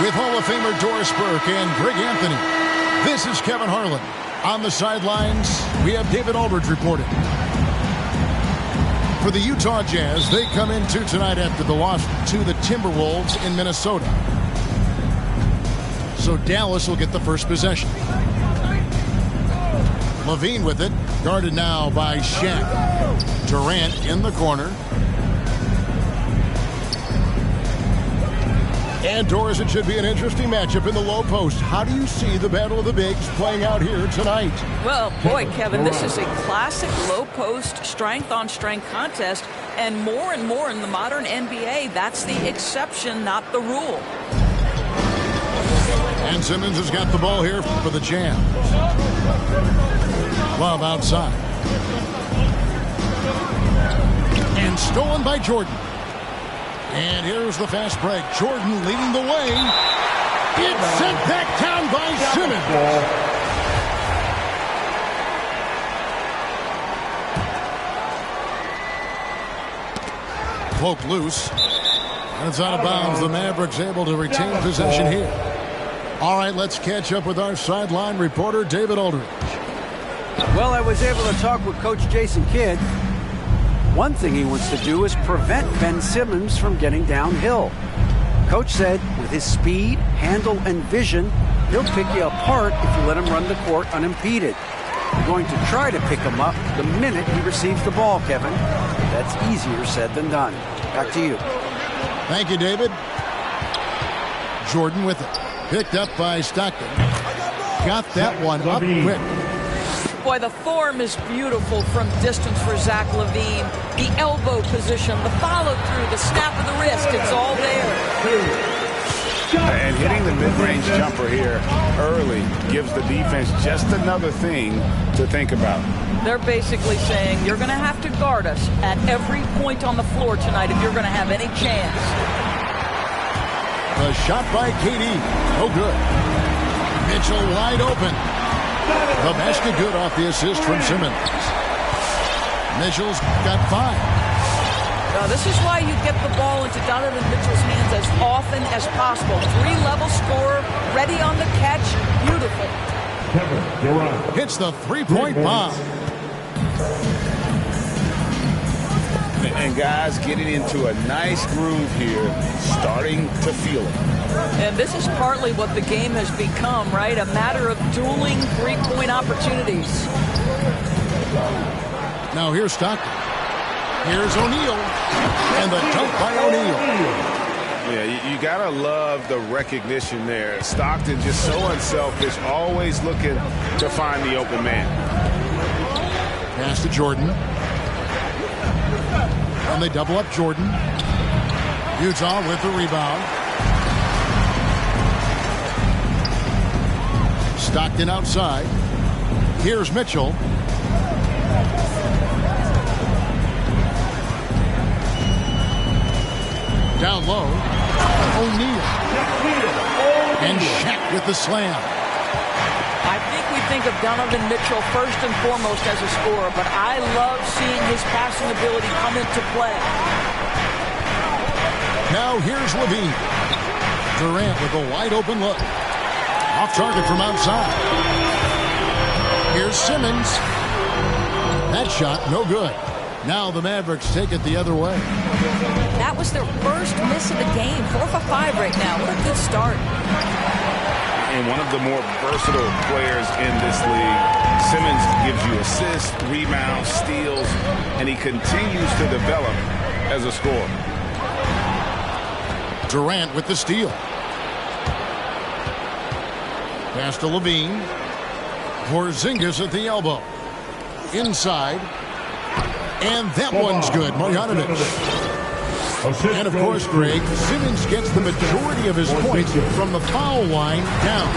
with Hall of Famer Doris Burke and Greg Anthony. This is Kevin Harlan. On the sidelines, we have David Aldridge reporting. For the Utah Jazz, they come into tonight after the loss to the Timberwolves in Minnesota. So Dallas will get the first possession. Levine with it, guarded now by Shaq. Durant in the corner. And Doris, it should be an interesting matchup in the low post. How do you see the battle of the bigs playing out here tonight? Well, boy, Kevin, this is a classic low post strength-on-strength contest. And more in the modern NBA, that's the exception, not the rule. And Simmons has got the ball here for the Jam. Love outside. And stolen by Jordan. And here's the fast break. Jordan leading the way. It's sent back down by Simmons. Poke loose. And it's out of bounds. The Mavericks able to retain possession here. All right, let's catch up with our sideline reporter, David Aldridge. Well, I was able to talk with Coach Jason Kidd. One thing he wants to do is prevent Ben Simmons from getting downhill. Coach said with his speed, handle, and vision, he'll pick you apart if you let him run the court unimpeded. You're going to try to pick him up the minute he receives the ball, Kevin. That's easier said than done. Back to you. Thank you, David. Jordan with it. Picked up by Stockton. Got that one up quick. Boy, the form is beautiful from distance for Zach LaVine. The elbow position, the follow-through, the snap of the wrist, it's all there. And hitting the mid-range jumper here early gives the defense just another thing to think about. They're basically saying, you're going to have to guard us at every point on the floor tonight if you're going to have any chance. A shot by KD. No good. Mitchell wide open. The basket good off the assist from Simmons. Mitchell's got 5. Now, this is why you get the ball into Donovan Mitchell's hands as often as possible. 3-level scorer, ready on the catch. Beautiful. Hits the three-point bomb. And guys getting into a nice groove here, starting to feel it. And this is partly what the game has become, right? A matter of dueling three-point opportunities. Now here's Stockton. Here's O'Neal. And the dunk by O'Neal. Yeah, you got to love the recognition there. Stockton just so unselfish, always looking to find the open man. Pass to Jordan. And they double up Jordan. Utah with the rebound. Stockton outside. Here's Mitchell. Down low. O'Neal. And Shaq with the slam. I think we think of Donovan Mitchell first and foremost as a scorer, but I love seeing his passing ability come into play. Now here's Levine. Durant with a wide open look. Off target from outside. Here's Simmons. That shot no good. Now the Mavericks take it the other way. That was their first miss of the game. 4 for 5 right now. What a good start. And one of the more versatile players in this league. Simmons gives you assists, rebounds, steals, and he continues to develop as a scorer. Durant with the steal. Pass to Levine. Porzingis at the elbow. Inside. And that one's good. Marjanovic. And of course, Greg, Simmons gets the majority of his points from the foul line down.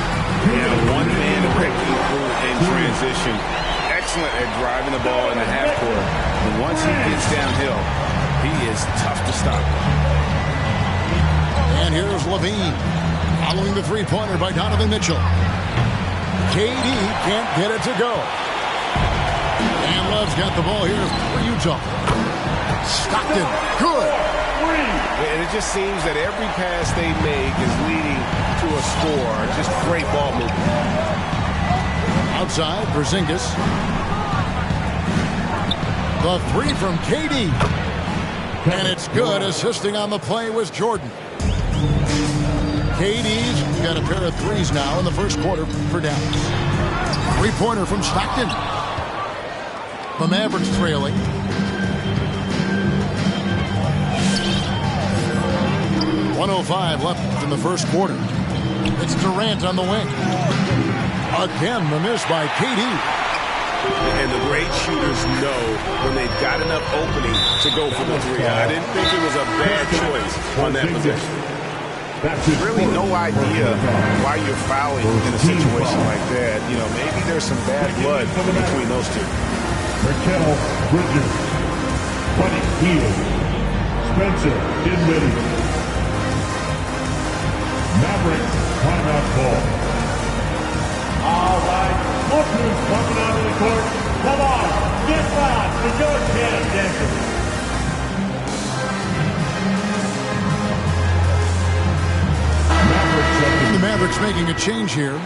Yeah, one-man breaking through in transition. Excellent at driving the ball in the half court. But once he gets downhill, he is tough to stop. And here's Levine. Following the three-pointer by Donovan Mitchell. KD can't get it to go. And Love's got the ball here for Utah. Stockton, good. And it just seems that every pass they make is leading to a score. Just great ball movement. Outside, Porzingis. The three from KD. And it's good. Assisting on the play was Jordan. KD's got a pair of threes now in the first quarter for Dallas. Three-pointer from Stockton. The Mavericks trailing. .105 left in the first quarter. It's Durant on the wing. Again, the miss by KD. And the great shooters know when they've got enough opening to go for the three. I didn't think it was a bad choice on that possession. Really no idea why you're fouling in a situation like that. You know, maybe there's some bad blood between those two. Raquel Bridges, Buddy Hield, Spencer Dinwiddie. Maverick timeout ball. All right, look who's coming onto the court. Come on, get loud for your jazz dancers. The Mavericks making a change here.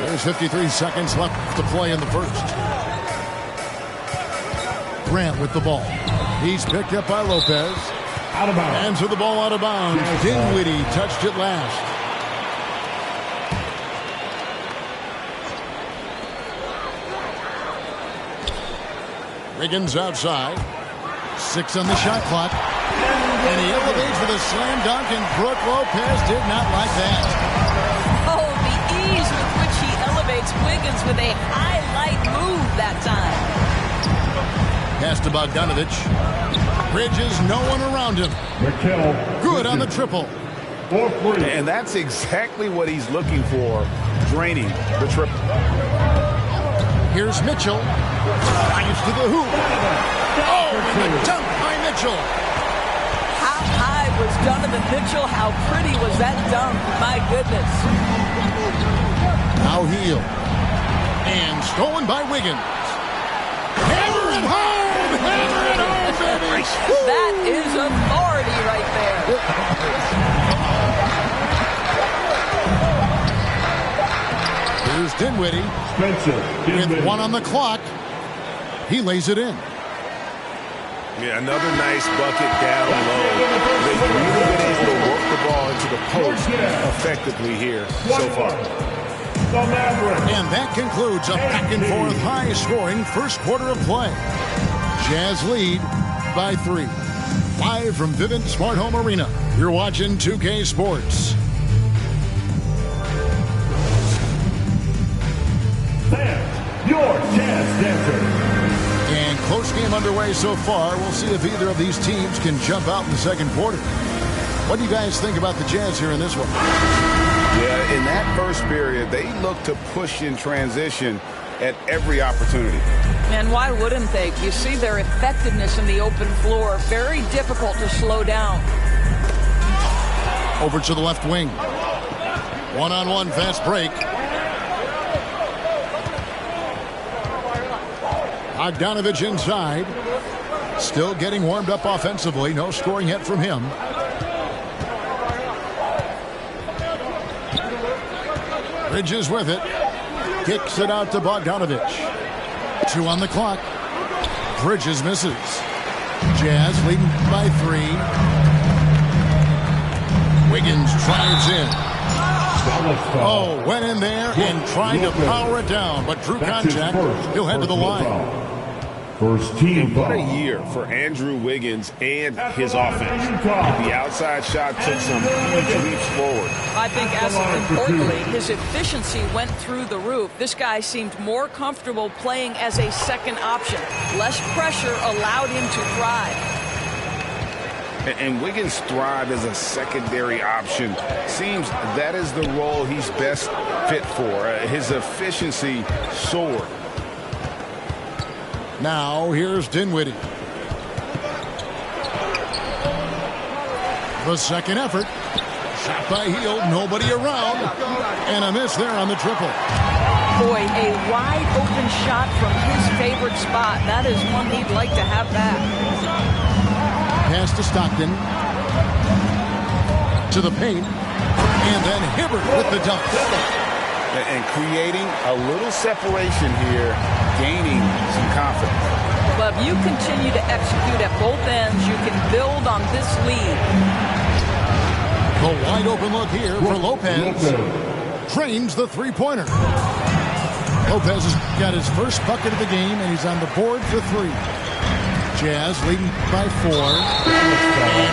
There's 53 seconds left to play in the first. Grant with the ball. He's picked up by Lopez. Out of bounds. And to the ball out of bounds. Dinwiddie touched it last. Wiggins outside. 6 on the shot clock. And he elevates with a slam dunk, and Brook Lopez did not like that. Oh, the ease with which he elevates Wiggins with a highlight move that time. Pass to Bogdanovich. Bridges, no one around him. Good on the triple. And that's exactly what he's looking for, draining the triple. Here's Mitchell. Drives to the hoop. Oh, and the dunk by Mitchell. How high was Donovan Mitchell? How pretty was that dunk? My goodness. Now Hield. And stolen by Wiggins. Hammer it home! Hammer it home, baby! That is authority right there. Here's Dinwiddie. With 1 on the clock. He lays it in. Yeah, another nice bucket down low. They've really been able to work the ball into the post effectively here so far. And that concludes a back-and-forth, high-scoring first quarter of play. Jazz lead by 3. Live from Vivint Smart Home Arena, you're watching 2K Sports. Fans, your Jazz Dancer. And close game underway so far. We'll see if either of these teams can jump out in the second quarter. What do you guys think about the Jazz here in this one? Yeah, in that first period, they look to push in transition at every opportunity. And why wouldn't they? You see their effectiveness in the open floor. Very difficult to slow down. Over to the left wing. One-on-one fast break. Bogdanovich inside. Still getting warmed up offensively. No scoring yet from him. Bridges with it. Kicks it out to Bogdanovich. 2 on the clock. Bridges misses. Jazz leading by 3. Wiggins drives in. Oh, went in there and tried to power it down, but drew contact. He'll head to the line. First team What a year for Andrew Wiggins and his offense. The outside shot took some huge leaps forward. I think as importantly, his efficiency went through the roof. This guy seemed more comfortable playing as a second option. Less pressure allowed him to thrive. And Wiggins thrived as a secondary option. Seems that is the role he's best fit for. His efficiency soared. Now here's Dinwiddie. The second effort. Shot by Hield. Nobody around. And a miss there on the triple. Boy, a wide open shot from his favorite spot. That is one he'd like to have back. pass to Stockton. To the paint. And then Hibbert with the dunk. And creating a little separation here, gaining some confidence. Well, if you continue to execute at both ends, you can build on this lead. The wide open look here for Lopez. Drains the three-pointer. Lopez has got his first bucket of the game, and he's on the board for 3. Jazz leading by 4. And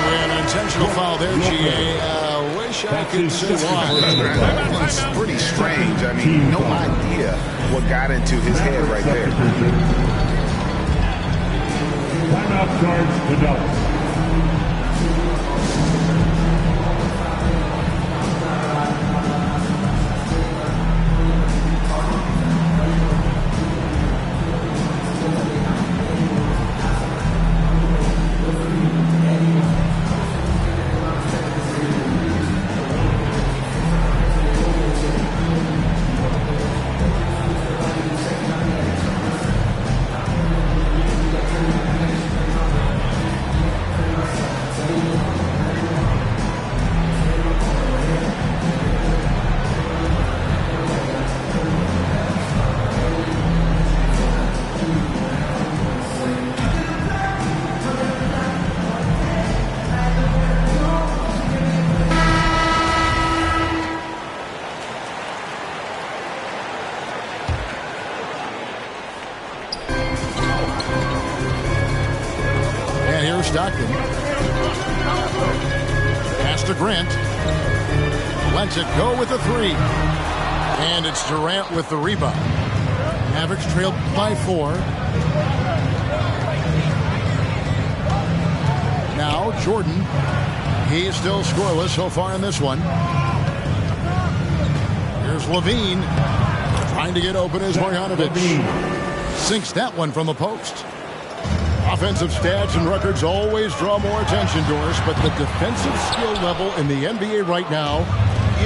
we have an intentional foul there, GA. Wish I could say why. That one's pretty strange. I mean, no idea what got into his head right there. Timeout charge to Dallas. Stockton. Pass to Grant. Lets it go with the 3. And it's Durant with the rebound. Mavericks trailed by 4. Now Jordan. He is still scoreless so far in this one. Here's Levine. Trying to get open as Marjanovic. Sinks that one from the post. Offensive stats and records always draw more attention, Doris, but the defensive skill level in the NBA right now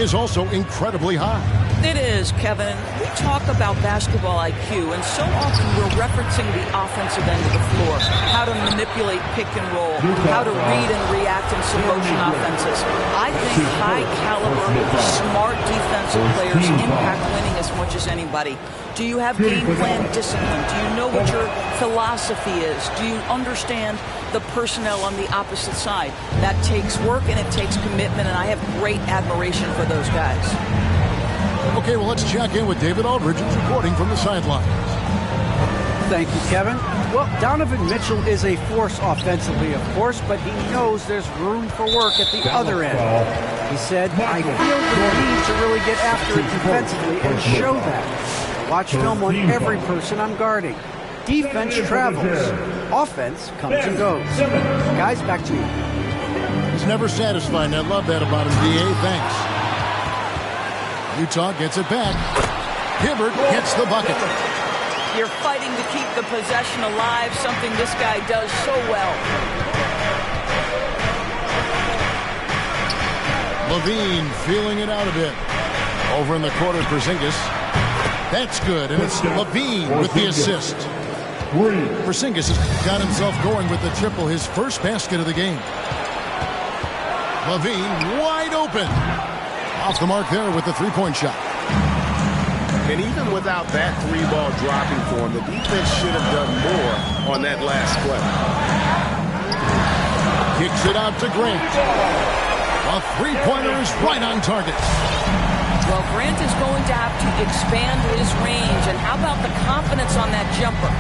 is also incredibly high. It is, Kevin. We talk about basketball IQ, and so often we're referencing the offensive end of the floor, how to manipulate pick and roll, how to read and react in some motion offenses. I think high-caliber, smart defensive players impact winning as much as anybody. Do you have game plan discipline? Do you know what your philosophy is? Do you understand the personnel on the opposite side? That takes work and it takes commitment, and I have great admiration for those guys. Okay, well, let's check in with David Aldridge, who's reporting from the sidelines. Thank you, Kevin. Well, Donovan Mitchell is a force offensively, of course, but he knows there's room for work at the other end. He said, I feel the need to really get after it defensively and show that. Watch film on every person I'm guarding. Defense travels. Offense comes and goes. Guys, back to you. He's never satisfied, and I love that about him, D.A. Thanks. Utah gets it back. Hibbert gets the bucket. You're fighting to keep the possession alive, something this guy does so well. Levine feeling it out a bit. Over in the corner, Porzingis. That's good, and it's Levine with the assist. Porzingis has got himself going with the triple, his first basket of the game. Levine wide open. Off the mark there with the three-point shot. And even without that 3-ball dropping for him, the defense should have done more on that last play. Kicks it out to Grant. A three-pointer is right on target. Well, Grant is going to have to expand his range. And how about the confidence on that jumper?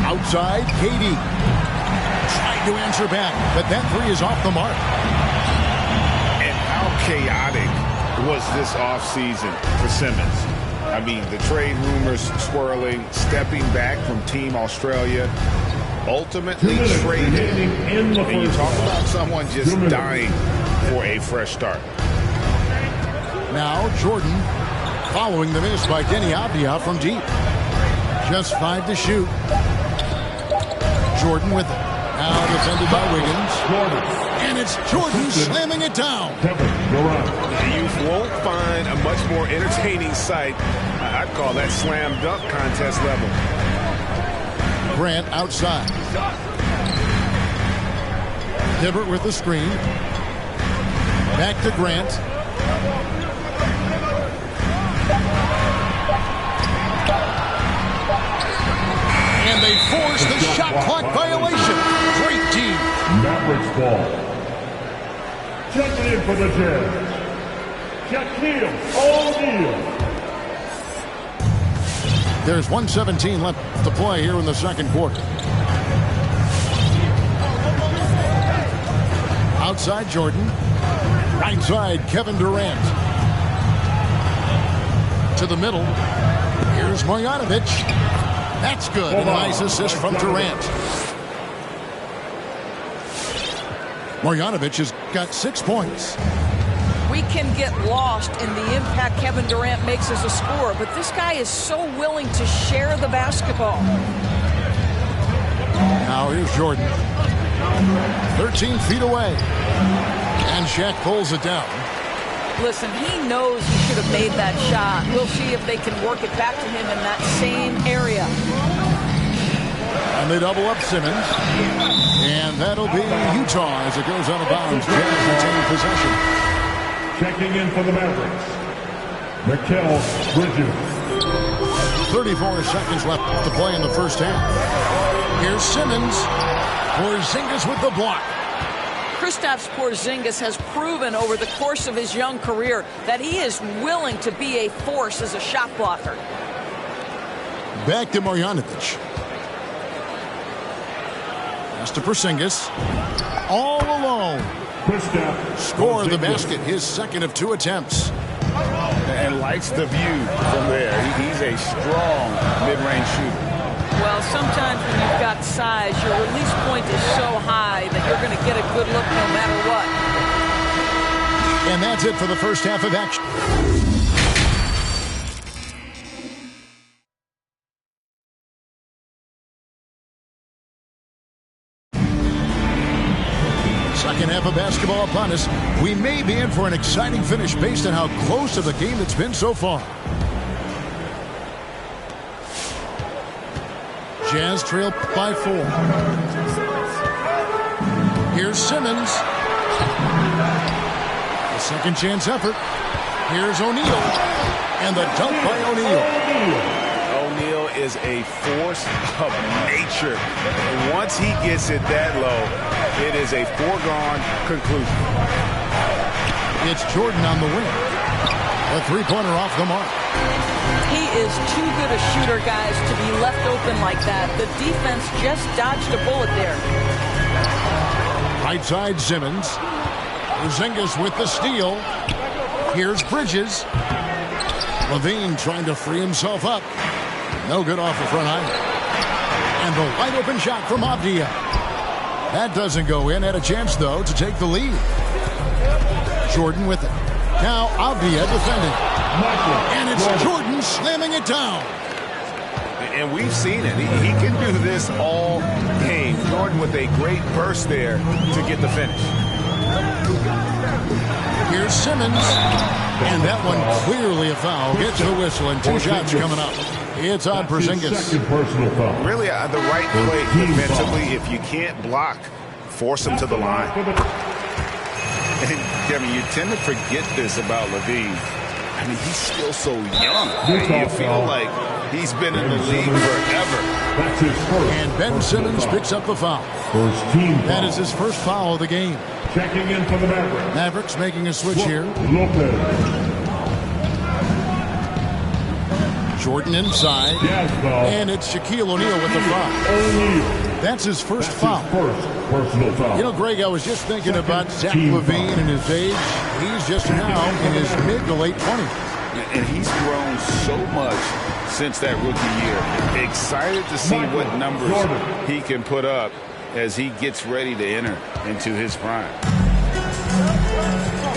Outside, KD. Tried to answer back, but that 3 is off the mark. Chaotic was this offseason for Simmons. I mean, the trade rumors swirling, stepping back from Team Australia, ultimately traded. And you talk about someone just dying for a fresh start. Now Jordan following the miss by Denny Avdia from deep. Just 5 to shoot. Jordan with it. Now defended by Wiggins. And it's Jordan slamming it down. You won't find a much more entertaining sight. I'd call that slam dunk contest level. Grant outside. Hibbert with the screen. Back to Grant. And they force the shot clock violation. Great team. Mavericks ball. Checking in for the Jazz, Shaquille O'Neal. There's 1:17 left to play here in the second quarter. Outside Jordan. Right side Kevin Durant. To the middle. Here's Marjanovic. That's good. And a nice assist from Durant. Marjanovic has got 6 points. We can get lost in the impact Kevin Durant makes as a scorer, but this guy is so willing to share the basketball. Now here's Jordan. 13 feet away. And Shaq pulls it down. Listen, he knows he should have made that shot. We'll see if they can work it back to him in that same area. And they double up Simmons. And that'll be Utah as it goes out of bounds. Jazz retain possession. Checking in for the Mavericks, Mikal Bridges. 34 seconds left to play in the first half. Here's Simmons. Porzingis with the block. Kristaps Porzingis has proven over the course of his young career that he is willing to be a force as a shot blocker. Back to Marjanovic. Pass to Porzingis. All alone. Score the basket, his second of 2 attempts. And likes the view from there. He's a strong mid-range shooter. Well, sometimes when you've got size, your release point is so high that you're going to get a good look no matter what. And that's it for the first half of action. Second half of basketball upon us. We may be in for an exciting finish based on how close to the game it's been so far. Jazz trail by 4. Here's Simmons. A second chance effort. Here's O'Neal. And the dunk by O'Neal. O'Neal is a force of nature. And once he gets it that low, it is a foregone conclusion. It's Jordan on the wing. A three-pointer off the mark. He is too good a shooter, guys, to be left open like that. The defense just dodged a bullet there. Right side Simmons. Porzingis with the steal. Here's Bridges. Levine trying to free himself up. No good off the front iron. And the wide open shot from Avdia. That doesn't go in. Had a chance, though, to take the lead. Jordan with it. Now Avdia defending. And it's Jordan slamming it down. And we've seen it. He can do this all game. Jordan with a great burst there to get the finish. Here's Simmons. And that one clearly a foul. Gets the whistle and 2 shots coming up. It's on Porzingis. Really the right play defensively. If you can't block, force him to the line. And Kevin, you tend to forget this about Levine. I mean, he's still so young. You feel like he's been in the league forever. And Ben Simmons picks up the foul. That is his first foul of the game. Checking in for the Mavericks. Mavericks making a switch here. Jordan inside. And it's Shaquille O'Neal with the foul. That's his first foul. You know, Greg, I was just thinking about Zach LaVine and his age. He's just now in his mid to late 20s. And he's grown so much since that rookie year. Excited to see what numbers he can put up as he gets ready to enter into his prime.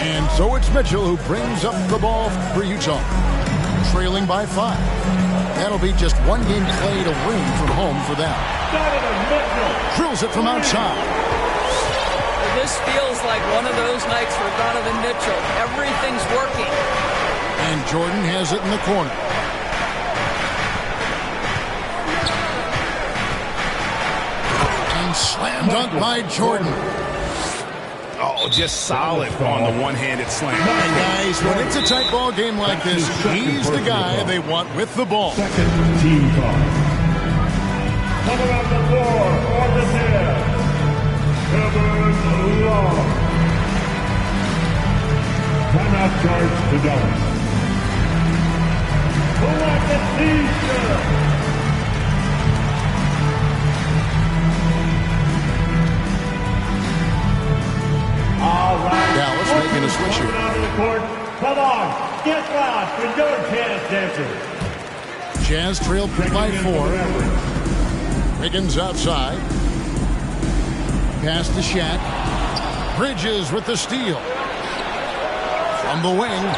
And so it's Mitchell who brings up the ball for Utah. Trailing by 5. That'll be just one game played away from home for them. Drills it from outside. This feels like one of those nights for Donovan Mitchell. Everything's working. And Jordan has it in the corner. And slam dunk by Jordan. Oh, just solid on the one-handed slam. And guys, when it's a tight ball game like this, he's the guy they want with the ball. Second team foul. Coming on the floor for the Jazz, Kevin Love. Timeout charge to Dallas. Who wants the T-shirt? All right. Dallas making a switch here. Out of the court. Come on, get lost with your Jazz dancers. Jazz trail by 4. Wiggins outside. Pass to Shaq. Bridges with the steal. From the wing.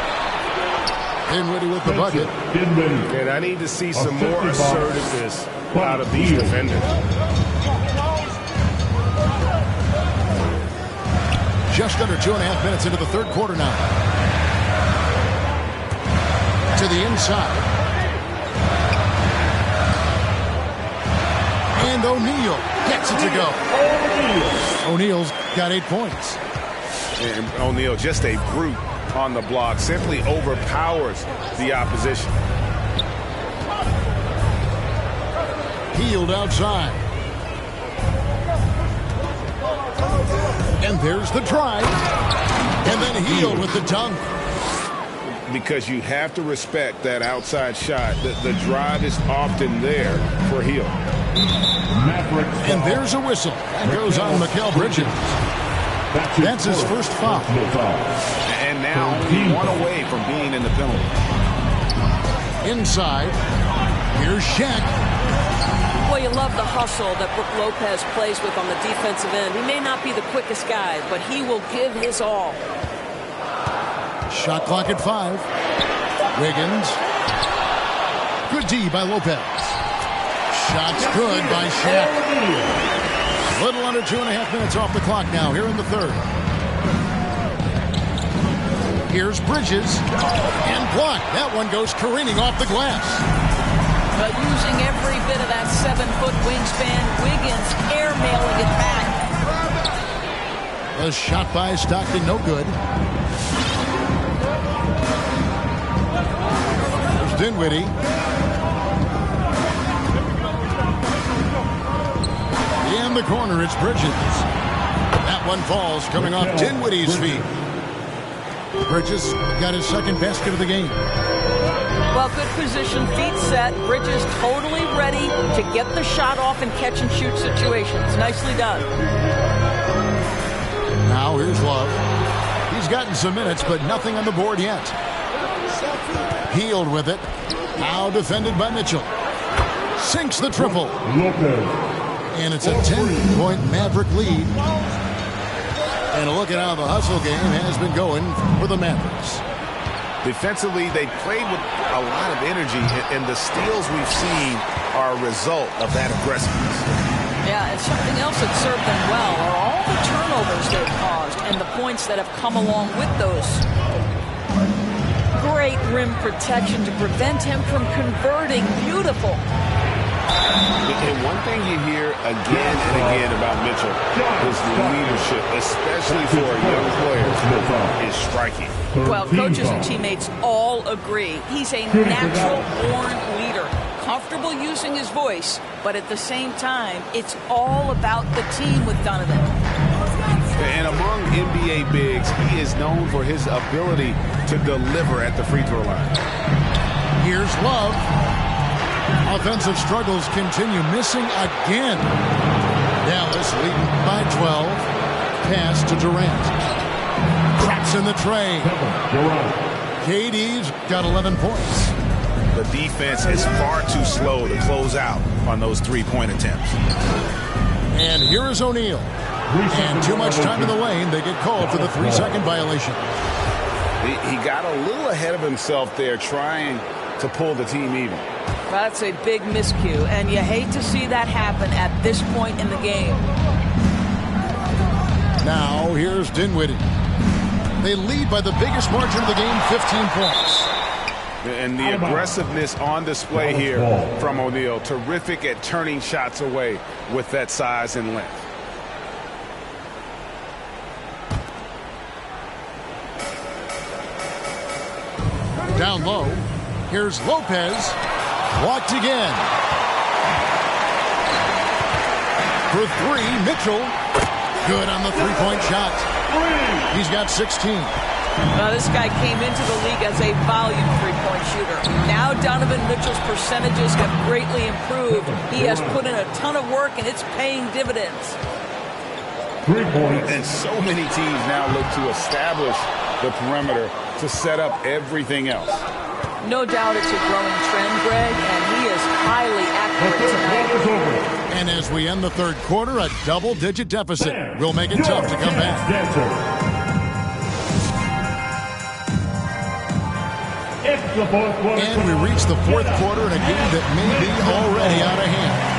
Dinwiddie with the bucket. And I need to see some more assertiveness out of these defenders. Just under 2.5 minutes into the third quarter now. To the inside. And O'Neal gets it to go. O'Neal's got 8 points. And O'Neal, just a brute on the block, simply overpowers the opposition. Healed outside. And there's the drive. And then Healed with the dunk. Because you have to respect that outside shot. The drive is often there for Healed. And there's a whistle. That goes on Mikal Bridges. That's his first foul. And now only one away from being in the penalty. Inside. Here's Shaq. Well, you love the hustle that Brook Lopez plays with on the defensive end. He may not be the quickest guy, but he will give his all. Shot clock at 5. Wiggins. Good D by Lopez. Shots good by Shaq. A little under 2.5 minutes off the clock now here in the third. Here's Bridges. And blocked. That one goes careening off the glass. But using every bit of that 7-foot wingspan, Wiggins airmailing it back. A shot by Stockton, no good. There's Dinwiddie. In the corner, it's Bridges. That one falls, coming off Dinwiddie's feet. Bridges got his second basket of the game. Well, good position, feet set. Bridges totally ready to get the shot off in catch-and-shoot situations. Nicely done. Now here's Love. He's gotten some minutes, but nothing on the board yet. Healed with it. Now defended by Mitchell. Sinks the triple. And it's a 10-point Maverick lead. And look at how the hustle game has been going for the Mavericks. Defensively, they played with a lot of energy, and the steals we've seen are a result of that aggressiveness. Yeah, and something else that served them well are all the turnovers they've caused and the points that have come along with those. Great rim protection to prevent him from converting. Beautiful. And one thing you hear again and again about Mitchell is leadership, especially for a young player, is striking. Well, coaches and teammates all agree. He's a natural-born leader, comfortable using his voice, but at the same time, it's all about the team with Donovan. And among NBA bigs, he is known for his ability to deliver at the free throw line. Here's Love. Offensive struggles continue, missing again. Dallas leading by 12. Pass to Durant. Traps in the tray. KD's got 11 points. The defense is far too slow to close out on those three-point attempts. And here is O'Neal. And too much time in the lane. They get called for the 3-second violation. He got a little ahead of himself there, trying to pull the team even. That's a big miscue, and you hate to see that happen at this point in the game. Now, here's Dinwiddie. They lead by the biggest margin of the game, 15 points. And the aggressiveness on display here from O'Neal. Terrific at turning shots away with that size and length. Down low. Here's Lopez. Walked again. For three, Mitchell. Good on the three-point shot. He's got 16. Now, this guy came into the league as a volume three-point shooter. Now Donovan Mitchell's percentages have greatly improved. He has put in a ton of work, and it's paying dividends. 3 points. And so many teams now look to establish the perimeter to set up everything else. No doubt it's a growing trend, Greg, and he is highly accurate tonight. And as we end the third quarter, a double-digit deficit will make it tough to come back. And we reach the fourth quarter in a game that may be already out of hand.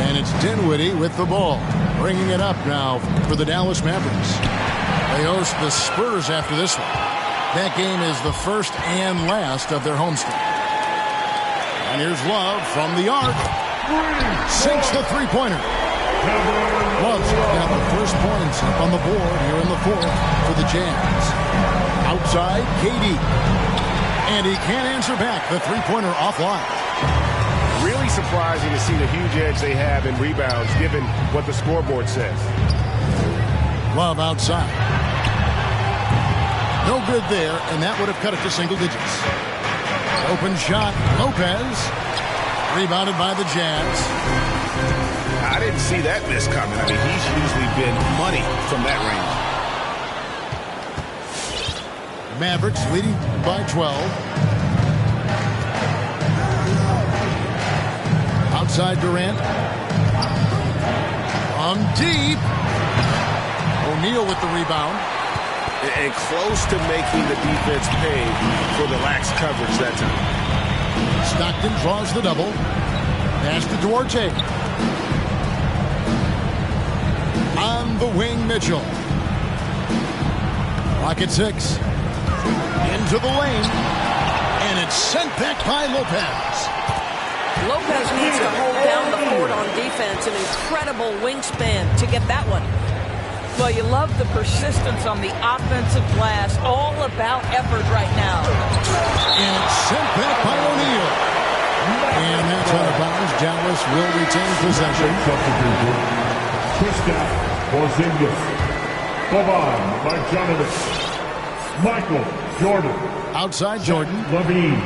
And it's Dinwiddie with the ball, bringing it up now for the Dallas Mavericks. They host the Spurs after this one. That game is the first and last of their homestand. And here's Love from the arc. Sinks the three-pointer. Love's got the first points up on the board here in the fourth for the Jazz. Outside, KD. And he can't answer back the three-pointer offline. Really surprising to see the huge edge they have in rebounds given what the scoreboard says. Love outside. No good there, and that would have cut it to single digits. Open shot, Lopez. Rebounded by the Jazz. I didn't see that miss coming. I mean, he's usually been money from that range. Mavericks leading by 12. Outside Durant. On deep. O'Neal with the rebound. And close to making the defense pay for the lax coverage that time. Stockton draws the double. Pass to Duarte. On the wing, Mitchell. Rocket 6. Into the lane. And it's sent back by Lopez. Lopez needs to hold down the fort on defense. An incredible wingspan to get that one. Well, you love the persistence on the offensive glass. All about effort right now. And it's sent back by O'Neal. And that's out of bounds. Dallas will retain possession. Kristaps Porzingis. Boban Marjanovic. Michael Jordan. Outside Jordan. Levine.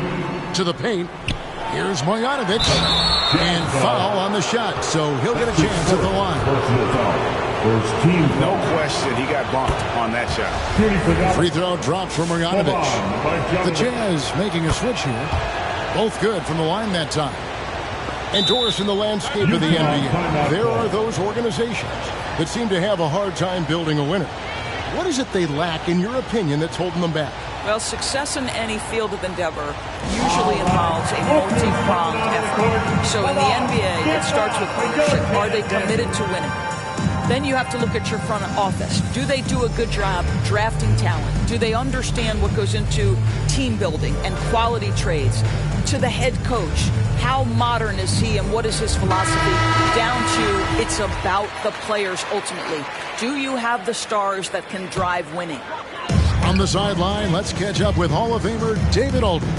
To the paint. Here's Marjanovic. And foul on the shot. So he'll get a chance at the line. No question, he got bumped on that shot. Free throw drops for Marjanovic. The Jazz making a switch here. Both good from the line that time. And Doris, in the landscape of the NBA, there are those organizations that seem to have a hard time building a winner. What is it they lack, in your opinion, that's holding them back? Well, success in any field of endeavor usually involves a multi-pronged effort. So in the NBA, it starts with leadership. Are they committed to winning? Then you have to look at your front office. Do they do a good job drafting talent? Do they understand what goes into team building and quality trades? To the head coach, how modern is he and what is his philosophy? Down to it's about the players ultimately. Do you have the stars that can drive winning? On the sideline, let's catch up with Hall of Famer David Aldridge.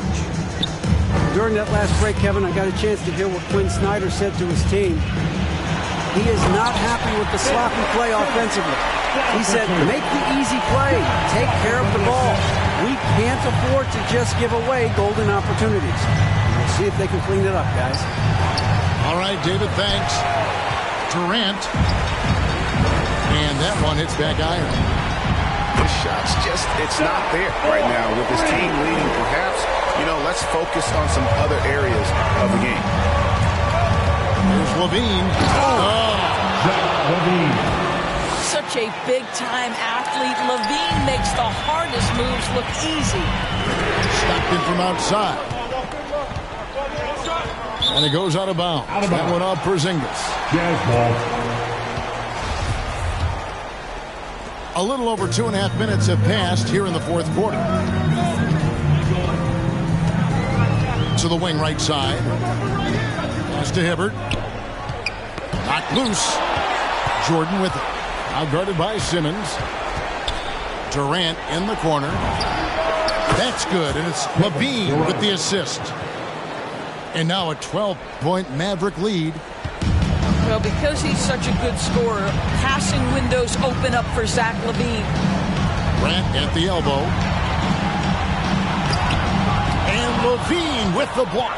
During that last break, Kevin, I got a chance to hear what Quinn Snyder said to his team. He is not happy with the sloppy play offensively. He said, make the easy play. Take care of the ball. We can't afford to just give away golden opportunities. We'll see if they can clean it up, guys. All right, David, thanks. Durant. And that one hits back iron. The shot's just, it's not there right now with his team leading. Perhaps, let's focus on some other areas of the game. Here's Levine. Levine. Such a big-time athlete. Levine makes the hardest moves look easy. Stockton from outside. And it goes out of bounds. That one off Porzingis. Jazz ball. A little over 2.5 minutes have passed here in the fourth quarter. To the wing right side. Pass to Hibbert. Knocked loose. Jordan with it. Now guarded by Simmons. Durant in the corner. That's good, and it's Levine with the assist. And now a 12-point Maverick lead. Well, because he's such a good scorer, passing windows open up for Zach LaVine. Grant at the elbow. And Levine with the block.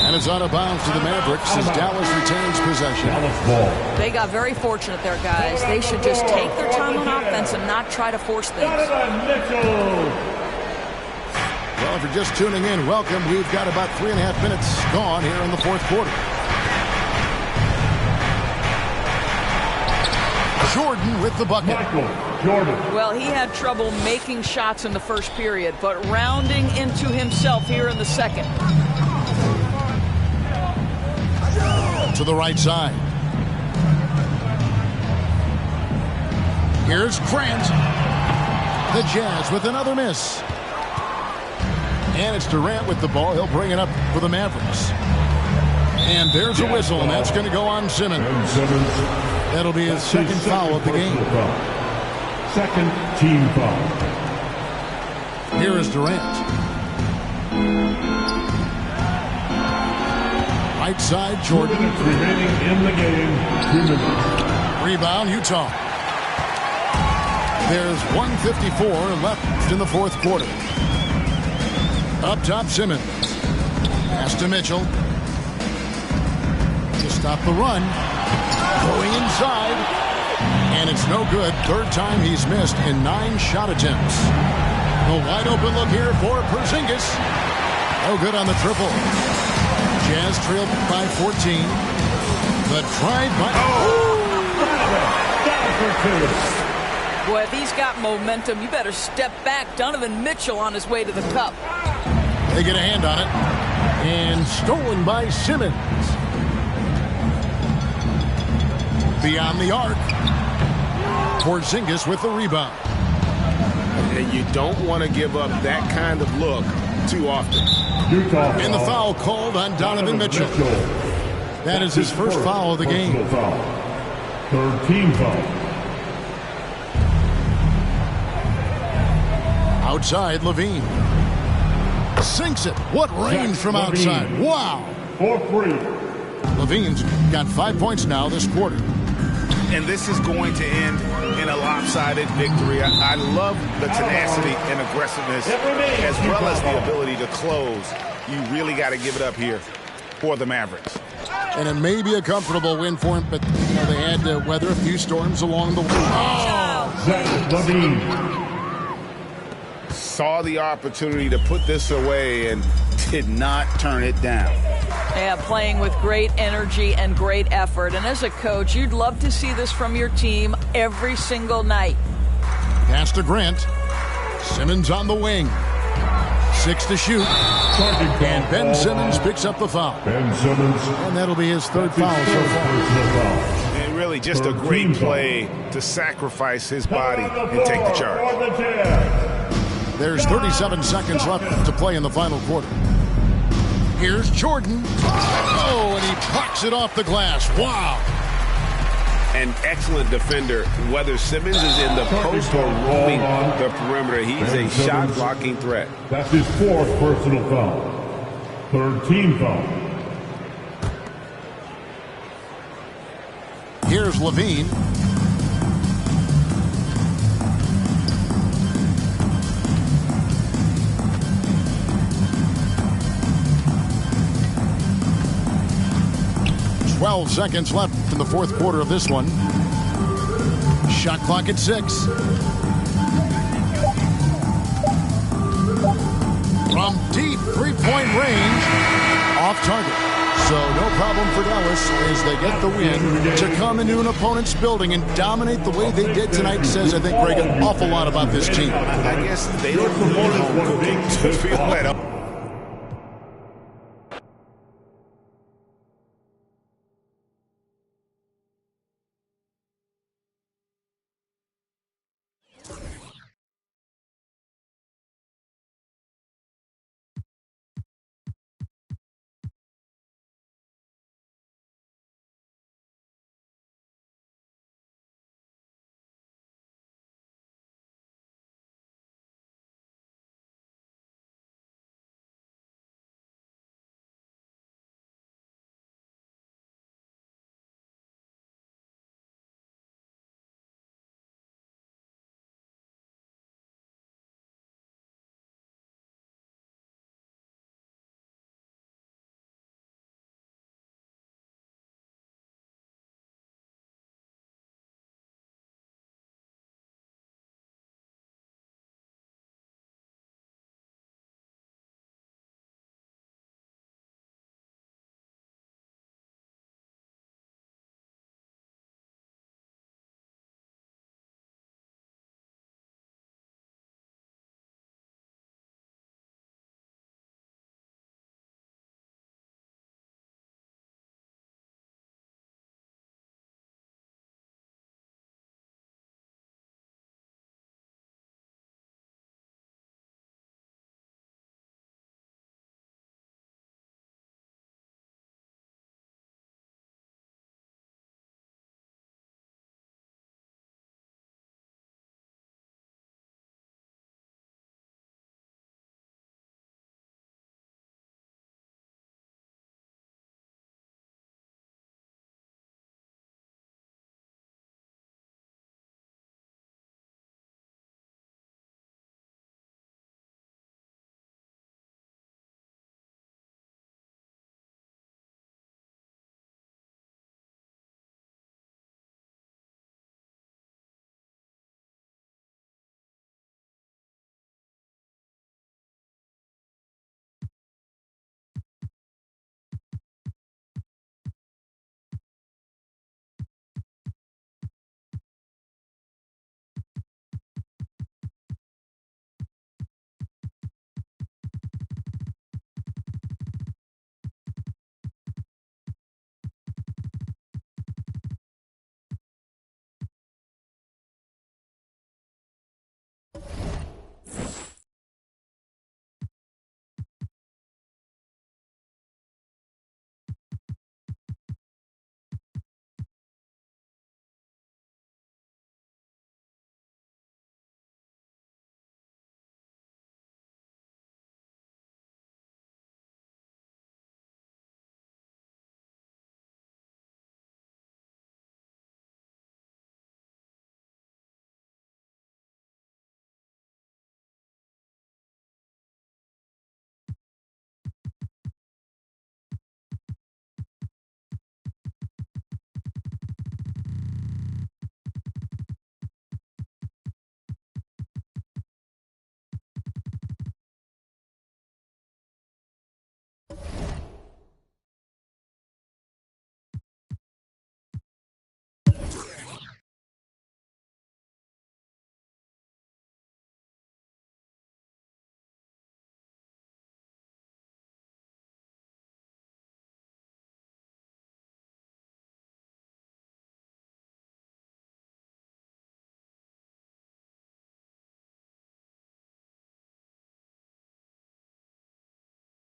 And it's out of bounds to the Mavericks as Dallas retains possession. They got very fortunate there, guys. They should just take their time on offense and not try to force things. Well, if you're just tuning in, welcome. We've got about 3.5 minutes gone here in the fourth quarter. Jordan with the bucket. Well, he had trouble making shots in the first period, but rounding into himself here in the second. To the right side. Here's Grant. The Jazz with another miss. And it's Durant with the ball. He'll bring it up for the Mavericks. And there's a whistle, and that's going to go on Simmons. That'll be his second foul of the game. Second team foul. Here is Durant. Right side, Jordan. 2 minutes remaining in the game. 2 minutes. Rebound, Utah. There's 1:54 left in the fourth quarter. Up top, Simmons. Pass to Mitchell. To stop the run. Going inside. And it's no good. Third time he's missed in 9 shot attempts. A wide open look here for Porzingis. No good on the triple. Jazz trailed by 14. The drive by... Boy, if he's got momentum, you better step back. Donovan Mitchell on his way to the cup. They get a hand on it. And stolen by Simmons. Beyond the arc. Porzingis with the rebound. And you don't want to give up that kind of look too often. And the foul called on Donovan Mitchell. That is his first foul of the game. Third team foul. Outside, Levine. Sinks it. What range from outside. Wow. 4-3. Levine's got 5 points now this quarter. And this is going to end in a lopsided victory. I love the tenacity and aggressiveness, as well as the ability to close. You really got to give it up here for the Mavericks. And it may be a comfortable win for him, but they had to weather a few storms along the way. Zach LaVine. Saw the opportunity to put this away and did not turn it down. Yeah, playing with great energy and great effort. And as a coach, you'd love to see this from your team every single night. Pass to Grant. Simmons on the wing. 6 to shoot. And Ben Simmons picks up the foul. Ben Simmons. And that'll be his third foul so far. And really just a great play to sacrifice his body and take the charge. There's 37 seconds left to play in the final quarter. Here's Jordan. Oh, and he pucks it off the glass. Wow. An excellent defender, whether Simmons is in the post or roaming the perimeter. He's a shot-blocking threat. That's his 4th personal foul. Third team foul. Here's Levine. Twelve seconds left in the fourth quarter of this one. Shot clock at 6. From deep three-point range, off target. So no problem for Dallas as they get the win to come into an opponent's building and dominate the way they did tonight. Says, I think, Greg, an awful lot about this team. I guess they don't need home cooking to feel that up.